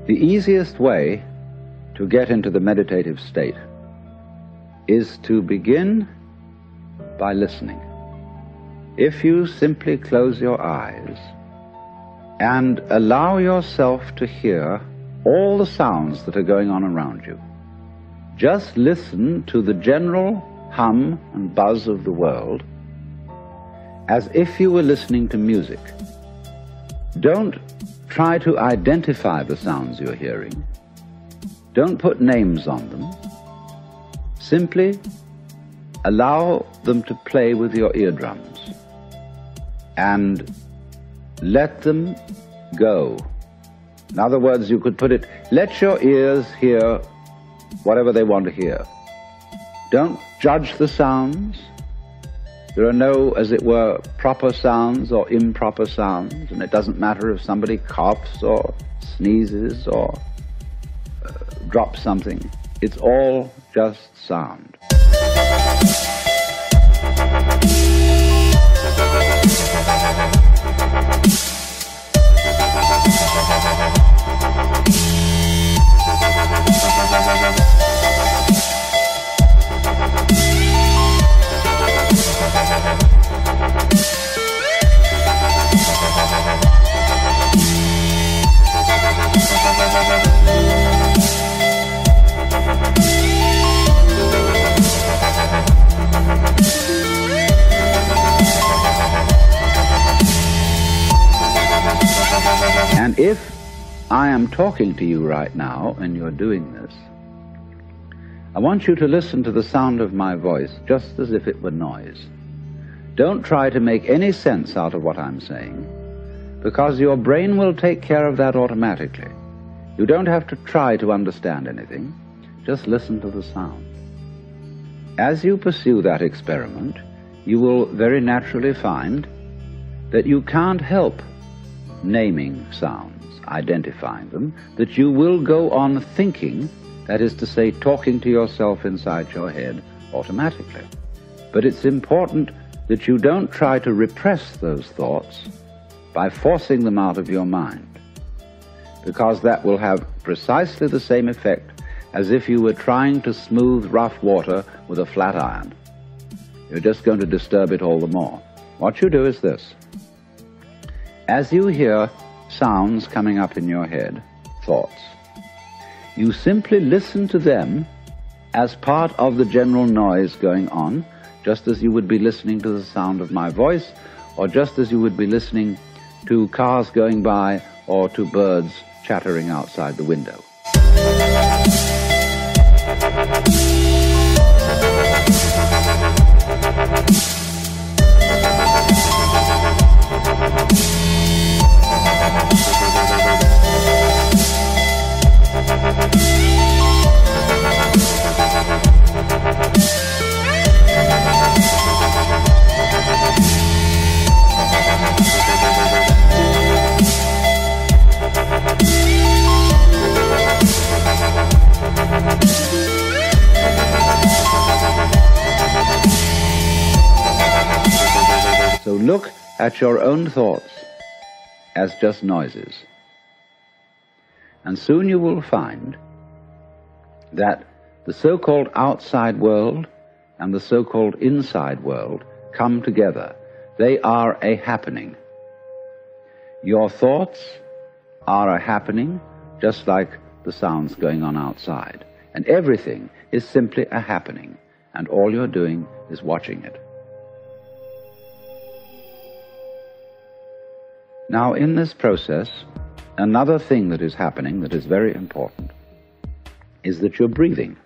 The easiest way to get into the meditative state is to begin by listening. If you simply close your eyes and allow yourself to hear all the sounds that are going on around you, just listen to the general hum and buzz of the world as if you were listening to music. Don't try to identify the sounds you're hearing. Don't put names on them. Simply allow them to play with your eardrums and let them go. In other words, you could put it, let your ears hear whatever they want to hear. Don't judge the sounds. There are no, as it were, proper sounds or improper sounds, and it doesn't matter if somebody coughs or sneezes or drops something. It's all just sound. And if I am talking to you right now and you're doing this, I want you to listen to the sound of my voice just as if it were noise. Don't try to make any sense out of what I'm saying, because your brain will take care of that automatically. You don't have to try to understand anything. Just listen to the sound. As you pursue that experiment, you will very naturally find that you can't help naming sounds, identifying them, that you will go on thinking, that is to say, talking to yourself inside your head automatically. But it's important that you don't try to repress those thoughts by forcing them out of your mind, because that will have precisely the same effect as if you were trying to smooth rough water with a flat iron. You're just going to disturb it all the more. What you do is this. As you hear sounds coming up in your head, thoughts, you simply listen to them as part of the general noise going on, just as you would be listening to the sound of my voice, or just as you would be listening to cars going by or to birds chattering outside the window. So look at your own thoughts as just noises. And soon you will find that the so-called outside world and the so-called inside world come together. They are a happening. Your thoughts are a happening, just like the sounds going on outside. And everything is simply a happening, and all you're doing is watching it. Now, in this process, another thing that is happening that is very important is that you're breathing.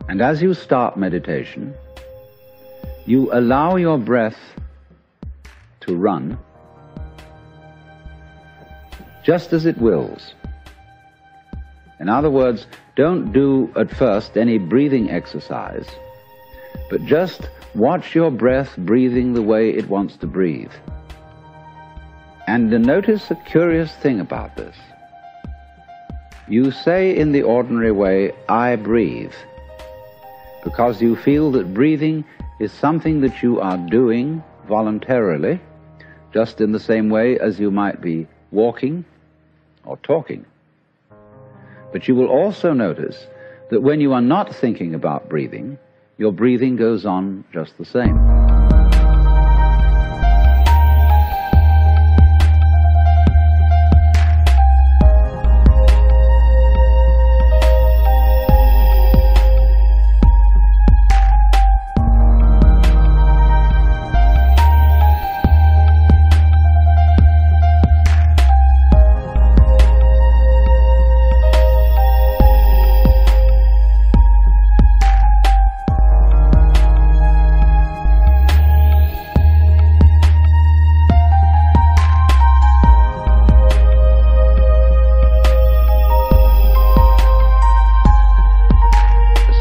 And as you start meditation, you allow your breath to run just as it wills. In other words, don't do at first any breathing exercise, but just watch your breath breathing the way it wants to breathe. And notice a curious thing about this. You say in the ordinary way, I breathe, because you feel that breathing is something that you are doing voluntarily, just in the same way as you might be walking or talking. But you will also notice that when you are not thinking about breathing, your breathing goes on just the same.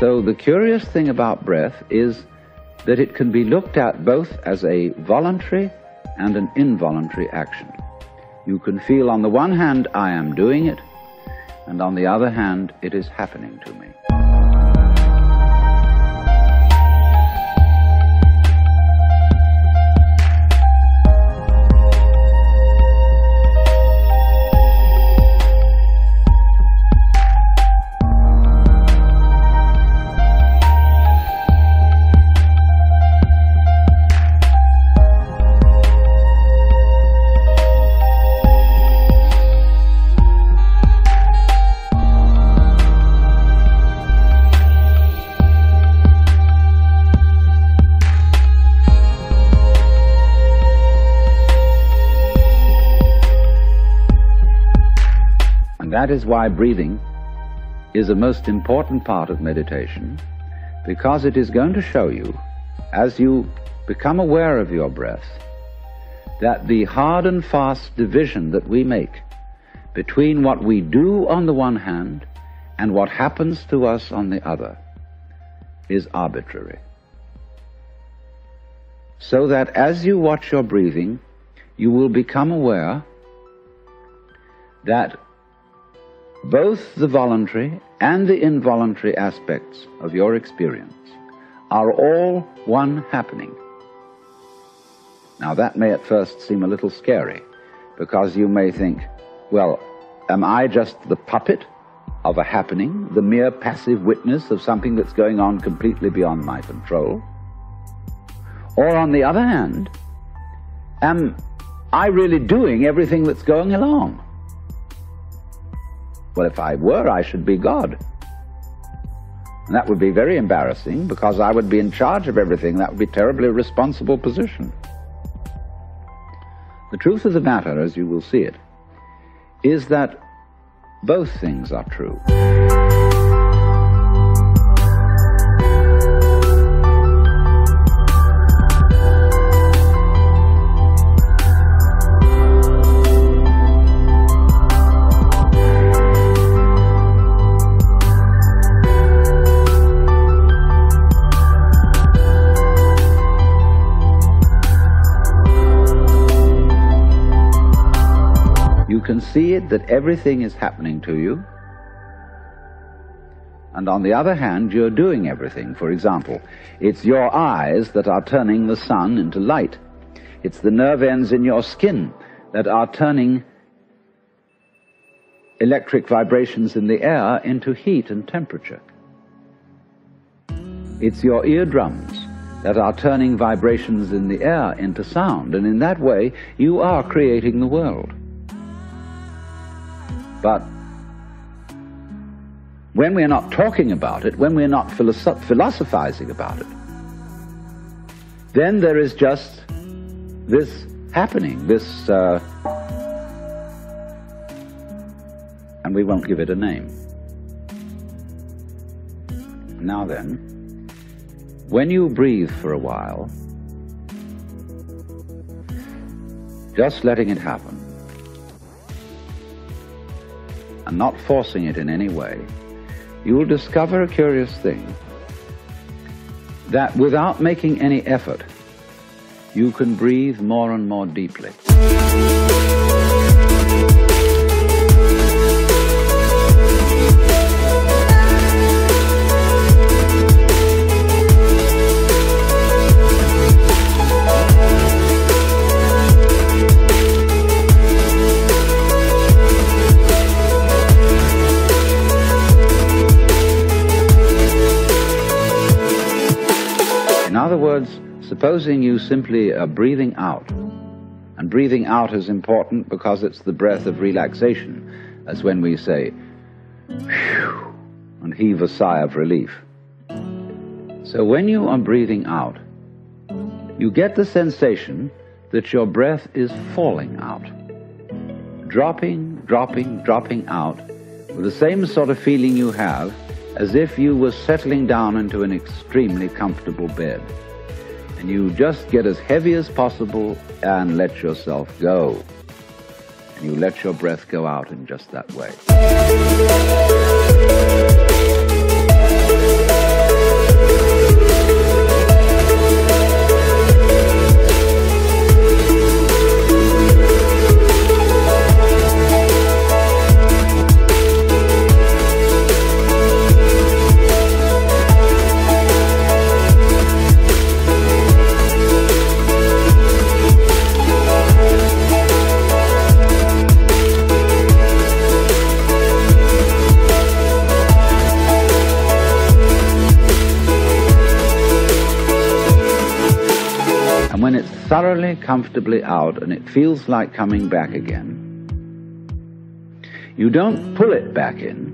So the curious thing about breath is that it can be looked at both as a voluntary and an involuntary action. You can feel on the one hand, I am doing it, and on the other hand, it is happening to me. That is why breathing is a most important part of meditation, because it is going to show you, as you become aware of your breath, that the hard and fast division that we make between what we do on the one hand and what happens to us on the other is arbitrary. So that as you watch your breathing, you will become aware that both the voluntary and the involuntary aspects of your experience are all one happening. Now that may at first seem a little scary, because you may think, well, am I just the puppet of a happening, the mere passive witness of something that's going on completely beyond my control? Or on the other hand, am I really doing everything that's going along? Well, if I were, I should be God. And that would be very embarrassing, because I would be in charge of everything. That would be a terribly responsible position. The truth of the matter, as you will see it, is that both things are true. You can see it that everything is happening to you, and on the other hand, you're doing everything. For example, it's your eyes that are turning the sun into light. It's the nerve ends in your skin that are turning electric vibrations in the air into heat and temperature. It's your eardrums that are turning vibrations in the air into sound, and in that way, you are creating the world. But when we're not talking about it, when we're not philosophizing about it, then there is just this happening, this, and we won't give it a name. Now then, when you breathe for a while, just letting it happen, and not forcing it in any way, you will discover a curious thing, that without making any effort, you can breathe more and more deeply. Supposing you simply are breathing out, and breathing out is important because it's the breath of relaxation, as when we say, phew, and heave a sigh of relief. So when you are breathing out, you get the sensation that your breath is falling out, dropping, dropping, dropping out, with the same sort of feeling you have as if you were settling down into an extremely comfortable bed. And you just get as heavy as possible and let yourself go. And you let your breath go out in just that way. When it's thoroughly, comfortably out and it feels like coming back again, you don't pull it back in,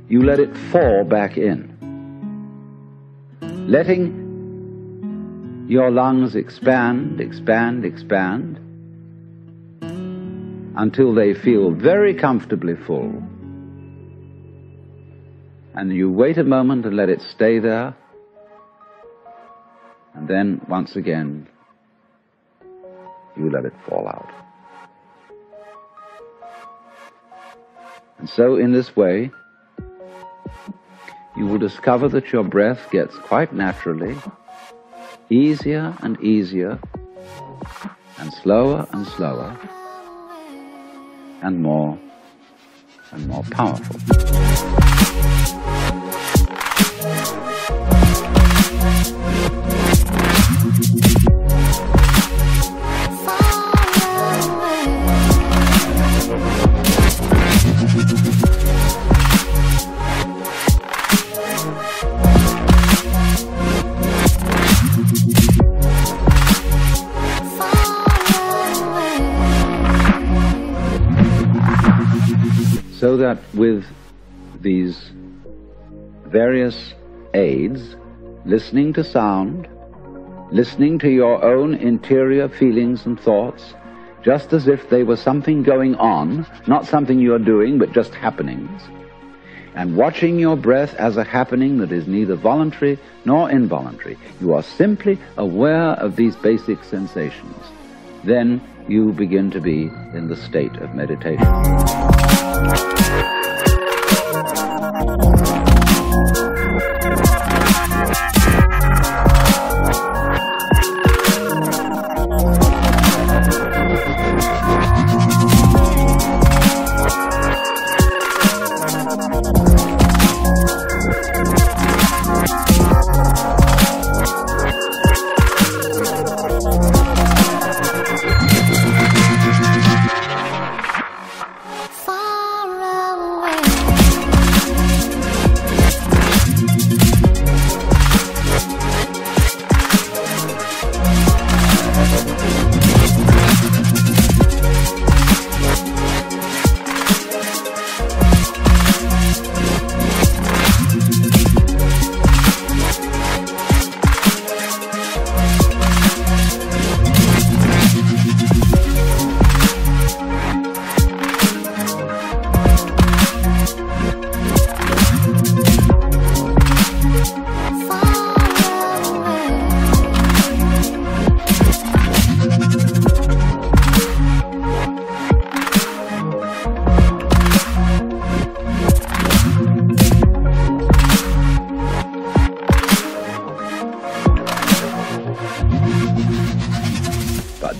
you let it fall back in, letting your lungs expand, expand, expand, until they feel very comfortably full. And you wait a moment and let it stay there. And then, once again, you let it fall out. And so, in this way, you will discover that your breath gets quite naturally easier and easier, and slower, and more powerful. So that with these various aids, listening to sound, listening to your own interior feelings and thoughts, just as if they were something going on, not something you're doing, but just happenings, and watching your breath as a happening that is neither voluntary nor involuntary, you are simply aware of these basic sensations. Then you begin to be in the state of meditation.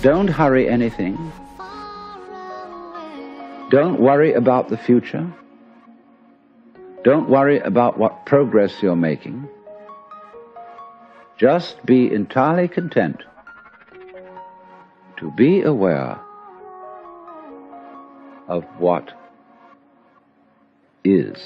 Don't hurry anything. Don't worry about the future. Don't worry about what progress you're making. Just be entirely content to be aware of what is.